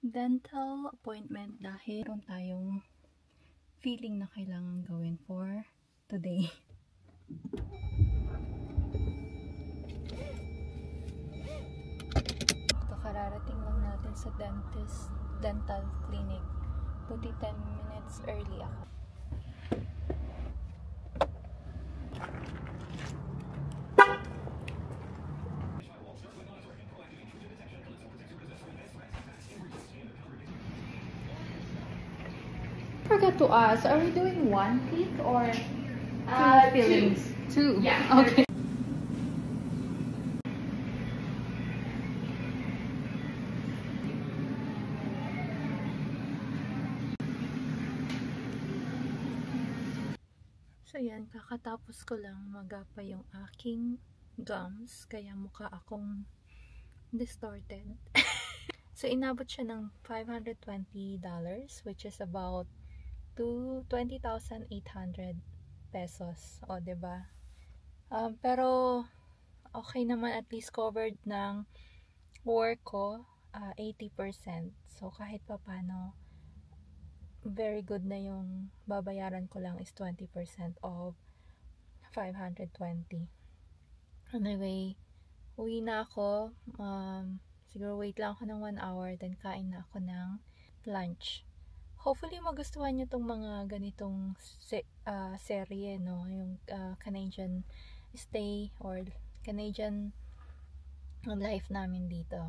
dental appointment dahil meron tayong feeling na kailangan gawin for today. Ito, kararating lang natin sa dental clinic. Buti 10 minutes early ako. Forgot to ask, are we doing one teeth or two fillings? Two. Yeah. Okay. So yan, kakatapos ko lang magapa yung aking gums, kaya mukha akong distorted. So inabot siya ng $520, which is about to 20,800 pesos. O, diba? Pero okay naman, at least covered ng work ko 80%. So kahit pa paano, very good na yung babayaran ko lang is 20% of 520. Anyway, uwi na ako. Siguro wait lang ako ng 1 hour, then kain na ako ng lunch. Hopefully magustuhan nyo tong mga ganitong serye, no? Yung Canadian stay or Canadian life namin dito.